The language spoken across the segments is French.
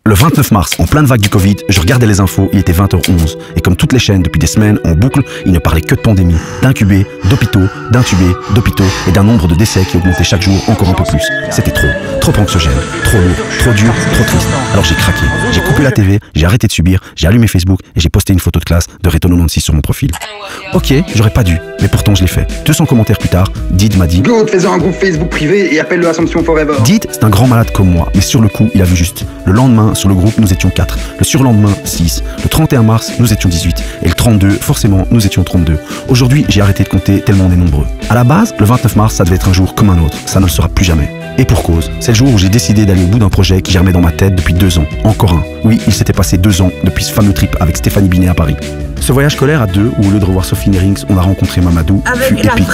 Le 29 mars, en pleine vague du Covid, je regardais les infos, il était 20h11. Et comme toutes les chaînes depuis des semaines, en boucle, ils ne parlaient que de pandémie, d'incubés, d'hôpitaux, d'intubés, d'hôpitaux et d'un nombre de décès qui augmentait chaque jour encore un peu plus. C'était trop anxiogène, trop lourd, trop dur, trop triste. Alors j'ai craqué, j'ai coupé la TV, j'ai arrêté de subir, j'ai allumé Facebook et j'ai posté une photo de classe de Reto 96 sur mon profil. Ok, j'aurais pas dû, mais pourtant je l'ai fait. 200 commentaires plus tard, Did m'a dit Good, fais-en un groupe Facebook privé et appelle-le Assomption Forever. Did, c'est un grand malade comme moi, mais sur le coup, il a vu juste. Le lendemain, sur le groupe, nous étions 4. Le surlendemain, 6. Le 31 mars, nous étions 18. Et le 32, forcément, nous étions 32. Aujourd'hui, j'ai arrêté de compter tellement on est nombreux. À la base, le 29 mars, ça devait être un jour comme un autre. Ça ne le sera plus jamais. Et pour cause, c'est le jour où j'ai décidé d'aller au bout d'un projet qui germait dans ma tête depuis 2 ans. Encore un. Oui, il s'était passé 2 ans depuis ce fameux trip avec Stéphanie Binet à Paris. Ce voyage scolaire à 2, où au lieu de revoir Sophie Nerings, on a rencontré Mamadou, fut épique.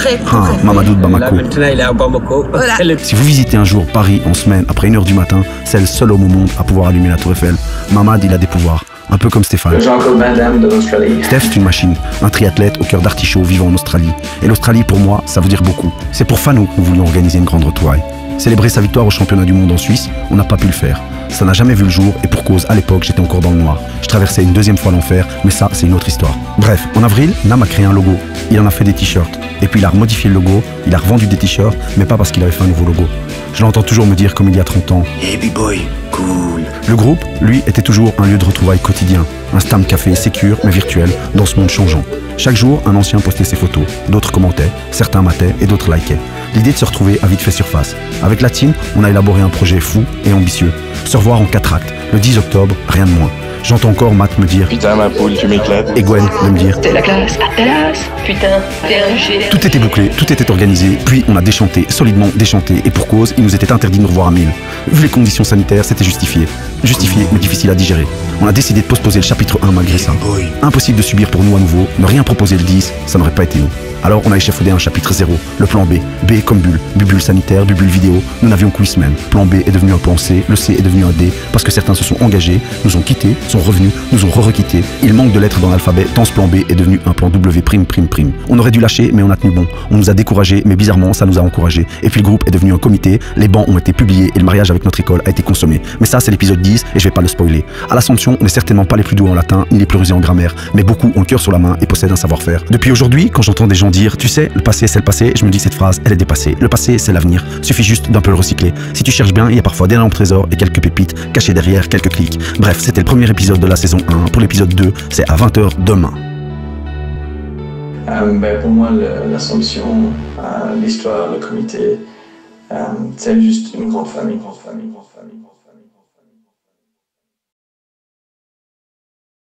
Mamadou de Bamako. Maintenant, il est à Bamako. Voilà. Si vous visitez un jour Paris en semaine après 1h du matin, c'est le seul homme au monde à pouvoir allumer la tour Eiffel. Mamad, il a des pouvoirs. Un peu comme Stéphane. Jean-Claude Van Damme de l'Australie. Steph, c'est une machine, un triathlète au cœur d'artichaut vivant en Australie. Et l'Australie, pour moi, ça veut dire beaucoup. C'est pour Fano que nous voulions organiser une grande retrouvaille. Célébrer sa victoire au championnat du monde en Suisse, on n'a pas pu le faire. Ça n'a jamais vu le jour et pour cause, à l'époque, j'étais encore dans le noir. Je traversais une 2e fois l'enfer, mais ça, c'est une autre histoire. Bref, en avril, Nam a créé un logo. Il en a fait des t-shirts. Et puis il a remodifié le logo, il a revendu des t-shirts, mais pas parce qu'il avait fait un nouveau logo. Je l'entends toujours me dire comme il y a 30 ans. Hey B-boy, cool. Le groupe, lui, était toujours un lieu de retrouvailles quotidien. Un stand café sécure, mais virtuel, dans ce monde changeant. Chaque jour, un ancien postait ses photos, d'autres commentaient, certains mataient et d'autres likaient. L'idée de se retrouver a vite fait surface. Avec la team, on a élaboré un projet fou et ambitieux. Se revoir en 4 actes, le 10 octobre, rien de moins. J'entends encore Matt me dire Putain ma poule, tu m'éclates. Et Gwen de me dire T'es la classe, putain, t'es un génie. Tout était bouclé, tout était organisé, puis on a déchanté, solidement déchanté, et pour cause, il nous était interdit de nous revoir à 1000. Vu les conditions sanitaires, c'était justifié. Justifié, mais difficile à digérer. On a décidé de postposer le chapitre 1 malgré ça. Impossible de subir pour nous à nouveau, ne rien proposer le 10, ça n'aurait pas été nous. Alors on a échafaudé un chapitre 0, le plan B. B comme bulle, bulle sanitaire, bulle vidéo, nous n'avions que 8 semaines. Plan B est devenu un plan C, le C est devenu un D, parce que certains se sont engagés, nous ont quittés, sont revenus, nous ont re-requittés. Il manque de lettres dans l'alphabet, tant ce plan B est devenu un plan W''. On aurait dû lâcher, mais on a tenu bon. On nous a découragés, mais bizarrement, ça nous a encouragés. Et puis le groupe est devenu un comité, les bancs ont été publiés et le mariage avec notre école a été consommé. Mais ça, c'est l'épisode 10 et je vais pas le spoiler. À l'Assomption, on n'est certainement pas les plus doués en latin, ni les plus rusés en grammaire, mais beaucoup ont le cœur sur la main et possèdent un savoir-faire. Depuis aujourd'hui, quand j'entends des gens dire, tu sais, le passé c'est le passé, je me dis cette phrase, elle est dépassée. Le passé c'est l'avenir, suffit juste d'un peu le recycler. Si tu cherches bien, il y a parfois d'énormes trésors et quelques pépites cachées derrière quelques clics. Bref, c'était le premier épisode de la saison 1. Pour l'épisode 2, c'est à 20h demain. Pour moi, l'Assomption, l'histoire, le comité, c'est juste une grande famille.